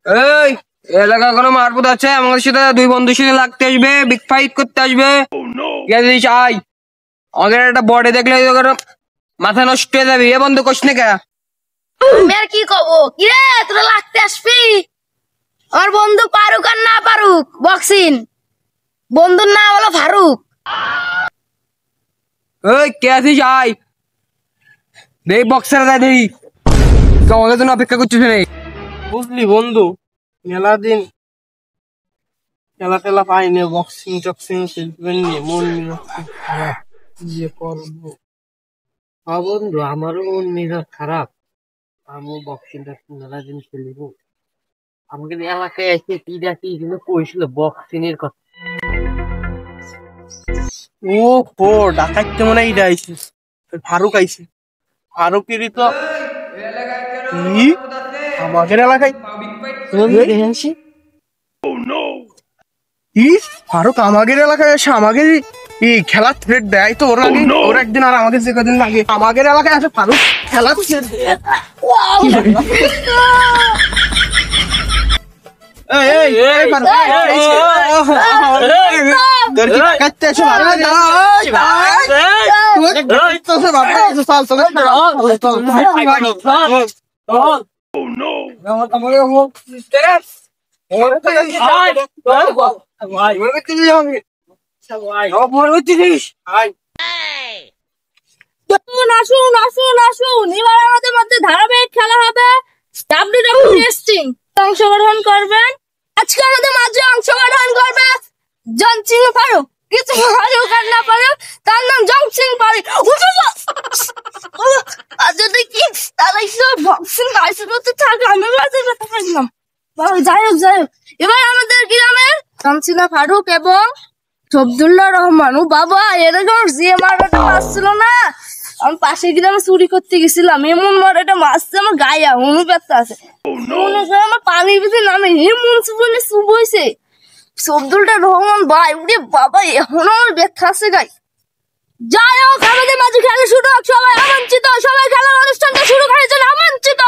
এই এলাকা কোনো মারপুত আছে? আমাদের সাথে দুই বন্ধুর সাথে লাগতে আসবে, বিগ ফাইট করতে আসবে। চাই আমাদের একটা বডি দেখলে মাথা নষ্ট হয়ে যাবে। এ বন্ধু কোশ না কে? আমি আর কি কব? কিরে তোরা লাগতে আসবি? আমার বন্ধু পারুক আর না পারুক বক্সিং, বন্ধুর নাম হলো ফারুক। ওই কে আছিস? আই দেখ বক্সার দেই আমাদের জন্য অপেক্ষা করছিস। বুঝলি বন্ধু, মেলা দিন খেলা টেলা পাইনি, বক্সিং টক্সিং শিখবেন নি, মন খারাপ, কি যে করবো। হ্যাঁ বন্ধু, আমারও মন মেজাজ খারাপ। আমিও বক্সিং টক্সিং মেলা দিন খেলিব। আমাকে এলাকায় এসে কি দেখি কিন্তু কইছিল বক্সিং এর কথা। ও হো, ডাকাইতে মনে হয় আইসিস, ফারুক আইসি। ফারুকেরই তো আমাদের এলাকায় ফারুক আমাদের এলাকায় এসে আমাদের খেলার থ্রেট দেয় তো ওরা ওর একদিন আর আমাদের যে কদিন লাগে আমাদের এলাকায় আসে ফারুক খেলা আসুন আসুন আসুন, এবার আমাদের মধ্যে ধারাবাহিক খেলা হবে। ডাব্লিউডাব্লিউ রেসলিং অংশগ্রহণ করবেন। আজকে আমাদের মাঝে অংশগ্রহণ করবে জন সিং ফারুক। কিছু ফারুক আর না ফারুক, তার নাম জন সিং ফারুক। আর যদি কি তাহলে বক্সিং লাইসেন্স করতে থাকে আমি থাকলাম। যাই হোক যাই হোক, এবার আমাদের গ্রামের জন সিং ফারুক এবং শফিউল্লাহ রহমান। ও বাবা, এরকম যে মারাটা মারছিল না, আমি পাশের গ্রামে চুরি করতে গেছিলাম, এমন মারাটা মারছে আমার গায়ে অনুব্যথ আছে। মনে করে আমার পানির ভিতরে নামে এমন চুবনে চুব হয়েছে। শফিউল্লাহ রহমান ভাই, উরে বাবা, এখন আমার ব্যথা আছে গায়ে। যাই হোক, আমাদের মাঝে খেলা শুরু হোক। সবাই আমন্ত্রিত, সবাই খেলার অনুষ্ঠানটা শুরু করার জন্য আমন্ত্রিত।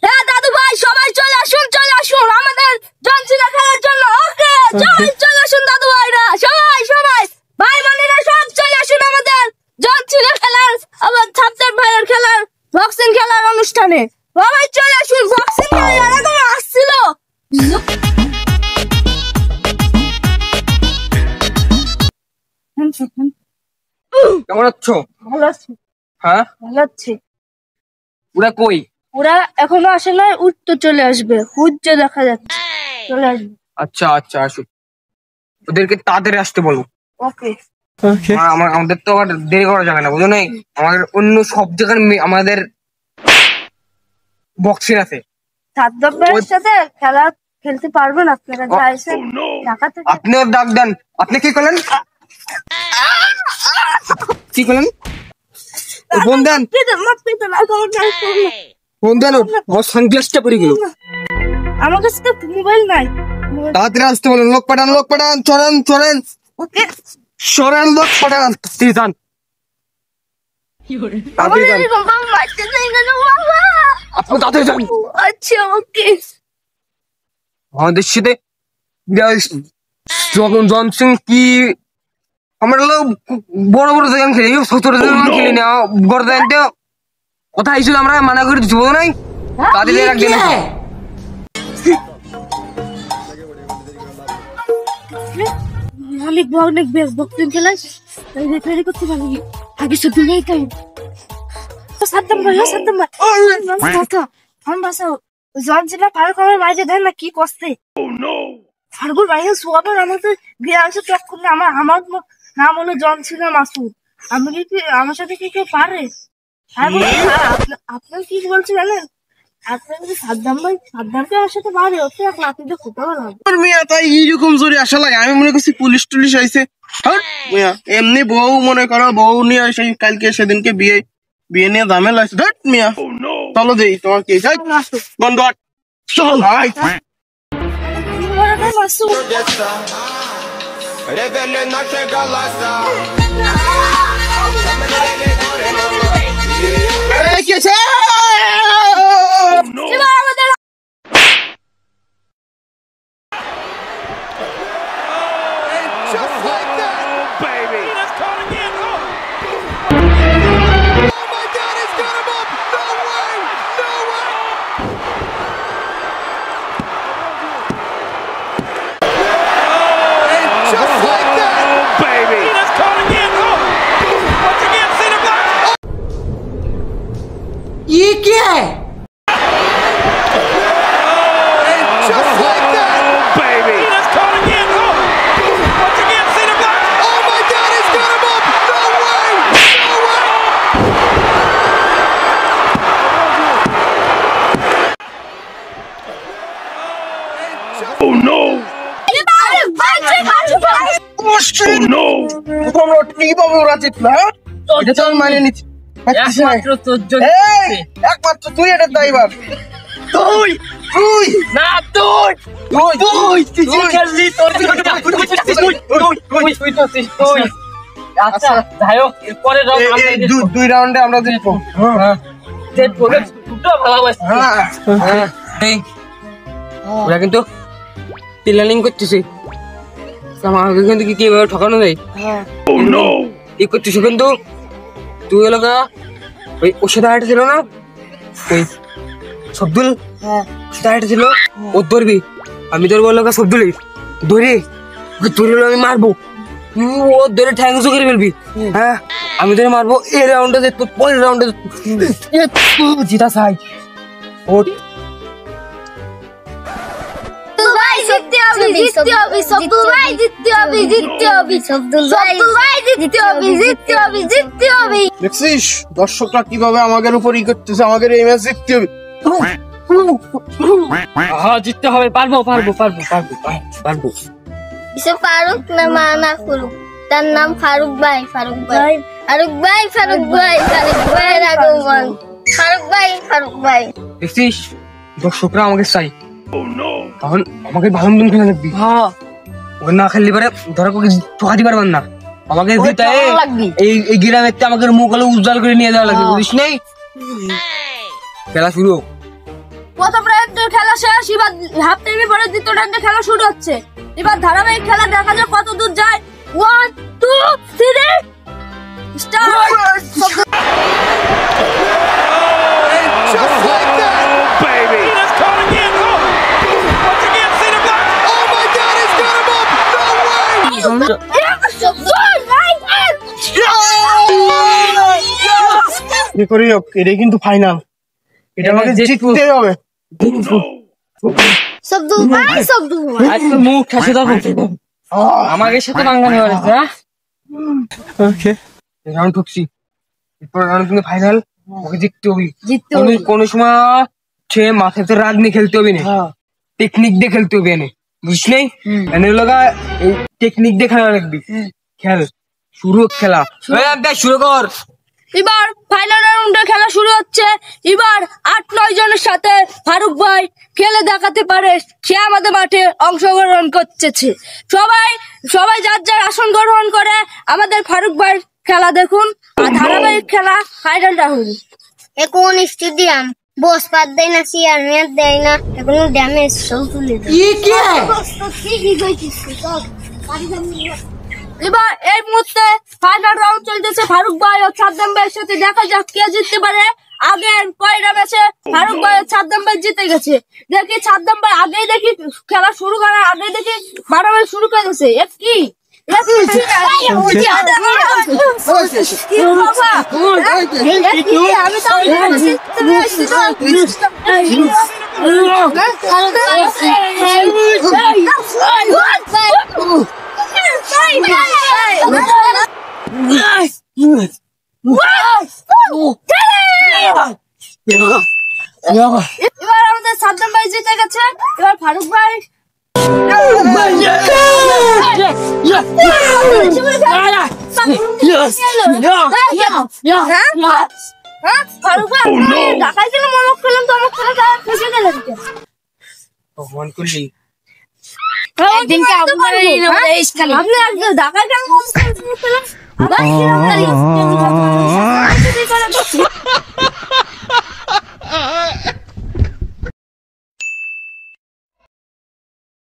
হ্যাঁ দাদু ভাই, সবাই চলে আসুন আমাদের জন সিং খেলার জন্য। ওকে, সবাই চলে আসুন দাদু ভাইরা, সবাই সবাই ভাই বোনেরা সব চলে আসুন আমাদের জন সিং খেলার, আবার ছাত্র ভাইয়ের খেলার, বক্সিং খেলার অনুষ্ঠানে। সবাই চলে আসুন, বক্সিং খেলার এরকম আসছিল। কেমন আছো? ভালো আছি। হ্যাঁ ভালো আছি। ওরা কই? ওরা এখনো আসে নাই, উত্তর চলে আসবে, হুজ্জে দেখা যাচ্ছে চলে আসবে। আচ্ছা আচ্ছা, আসুক। ওদেরকে তাড়াতাড়ি আসতে বলো। ওকে। আমাদের তো আবার দেরি করা যাবে না, বুঝো নাই? আমাদের অন্য সব জায়গার আমাদের বক্সিং আছে। ছাত্রদের সাথে খেলা খেলতে পারবেন আপনারা, যাইছেন ঢাকা থেকে। আপনিও ডাক দেন। আপনি কি করলেন? কি করলেন? ফোন দেন, ফোন দেন। ওর সানগ্লাসটা পরে গেল। আমার কাছে তো মোবাইল নাই। তাড়াতাড়ি আসতে বলেন। লোক পাঠান, লোক পাঠান। চলেন চলেন, ওকে সরেন, লোক পাঠান। যান, তাড়াতাড়ি যান। আপনি তাড়াতাড়ি যান। আচ্ছা ওকে। আমাদের সাথে জন সিং কি আমরা বড় বড় জায়গা খেলি, ছোট জায়গা খেলি না। বড় জায়গাতে কথা হয়েছিল, আমরা মানা করে দিচ্ছি, বোঝো নাই? তাড়াতাড়ি একদিন মালিক অনেক বেশ বক্সিং খেলায় তৈরি করতে পারি। আগে শুধু নেই তাই সাদ্দাম ভাই, সাদ্দাম ভাই আমি বাসাও জন সিং ফারুক আমার বাইরে দেন না কি করছে। ফারুকের বাইরে সোয়াবার আমাদের গ্রামে টক করলে আমার নাম হলো জন সিং মাসুদ। আমি কি আমার সাথে কি কেউ পারে? আপনার কি বলছে জানেন? আপনার যদি সাদ্দাম ভাই, সাদ্দামকে আমার সাথে পারে, ওকে এক লাঠি দিয়ে ফুটা তাই এইরকম জোরে আসা লাগে। আমি মনে করছি পুলিশ টুলিশ আইসে। এমনি বউ মনে করো, বউ নিয়ে সেই কালকে সেদিনকে বিয়ে নিয়ে ঝামেলা আছে। ধট মিয়া, চলো দেই তোমার কি বন্ধ চল। Revele naše galasa. তোমরা কি পাবো ওরা জিতলো, হ্যাঁ? এটা তো আমি মানিয়ে নিচ্ছি। একমাত্র তোর জন্য। এই, একমাত্র তুই এটা ড্রাইভার। তুই তুই না তুই তুই তুই তুই যে খেললি তোর তুই আচ্ছা যাই হোক এরপরে দুই রাউন্ডে আমরা জিতবো। দুটো ভালোবাসি। হ্যাঁ এই ওরা কিন্তু প্ল্যানিং করতেছে আমাকে কিন্তু কি কিভাবে ঠকানো যায়। এই করতেছে কিন্তু তুই এলাকা ওই ওর সাথে হাঁটা ছিল না ওই সবদুল সাথে হাঁটা ছিল ও ধরবি আমি ধরবো এলাকা সবদুলি ধরে ওকে ধরে আমি মারবো ও ধরে ঠ্যাংসো করে ফেলবি। হ্যাঁ আমি ধরে মারবো এই রাউন্ডে দেখবো পরের রাউন্ডে জিতা চাই ওট ভাই জিততে হবে জিততে হবে সবদুল ভাই জিততে হবে জিততে হবে সবদুল ভাই জিততে হবে জিততে হবে জিততে হবে। দেখছিস দর্শকরা কিভাবে আমাদের উপর ই করতেছে, আমাদের এই ম্যাচ জিততে হবে। হ্যাঁ জিততে হবে পারবো পারবো পারবো পারবো পারবো। সে ফারুক না মানা ফারুক, তার নাম ফারুক ভাই ফারুক ভাই ফারুক ভাই ফারুক ভাই ফারুক ভাই রাগমান ফারুক ভাই ফারুক ভাই। দেখছিস দর্শকরা আমাকে চাই তখন আমাকে ভালো মতন খেলা লাগবি। হ্যাঁ ওকে না খেললে পারে ধরো ওকে ঠকা দিতে পারবেন না আমাকে জিতায় এই গ্রামের আমাকে মুখ হলে উজ্জ্বল করে নিয়ে যাওয়া লাগবে বুঝিস নাই। খেলা শুরু হোক। প্রথম রাউন্ডের খেলা শেষ, এবার হাফ টাইমে পরে দ্বিতীয় রাউন্ডের খেলা শুরু হচ্ছে। এবার ধারাবাহিক খেলা দেখা যাক কত দূর যায়। 1 2 3 start. Just like that, baby. It's coming in. Once again, center back. Oh my God, he's got him up. No way. করি হোক, এটাই কিন্তু ফাইনাল, এটা আমাকে জিততে হবে। সবদুল ভাই সবদুল ভাই আজকে মুখ ঠাসে দাও আমাকে সাথে বাঙ্গানো হয়েছে। ওকে রাউন্ড ঠকছি এরপর রাউন্ড কিন্তু ফাইনাল ওকে জিততে হবে। জিততে হবে। কোন সময় সে মাথাতে রাগ নিয়ে খেলতে হবে না টেকনিক দিয়ে খেলতে হবে এনে বুঝিস নাই এনে লগা এই টেকনিক দিয়ে খেলা লাগবি। খেল শুরু হোক খেলা শুরু কর। এবার ফাইনাল রাউন্ডের খেলা শুরু হচ্ছে। এবার 8-9 জনের সাথে ফারুক ভাই খেলে দেখাতে পারে সে আমাদের মাঠে অংশগ্রহণ করতেছে। সবাই সবাই যার যার আসন গ্রহণ করে আমাদের ফারুক ভাই খেলা দেখুন। আর ধারাবাহিক খেলা ফাইনাল রাউন্ড। এখন স্টেডিয়াম বস পাত দেয় না, চেয়ার মেয়ার দেয় না, এখন ড্যামেজ সব তুলে দেয়। এবার এই মুহূর্তে ফাইনাল রাউন্ড চলতেছে। ফারুক ভাই ও সাদ্দাম ভাইয়ের সাথে দেখা যাক কে জিততে পারে। আগের কয়টা ম্যাচে ফারুক ভাই ও সাদ্দাম ভাই জিতে গেছে। দেখি সাদ্দাম ভাই আগেই দেখি খেলা শুরু করার আগেই দেখি মারামারি শুরু করে দিয়েছে। এ কি এবার আমাদের সাদ্দাম ভাই জিতে গেছে। এবার ফারুক ভাই ফারুক ভাই ঢাকায় গেলে মনে করলাম তো আমার খেলাটা ফেসে গেল। ভগবান করলি একদিনকে আপনি একদিন ঢাকায় কেন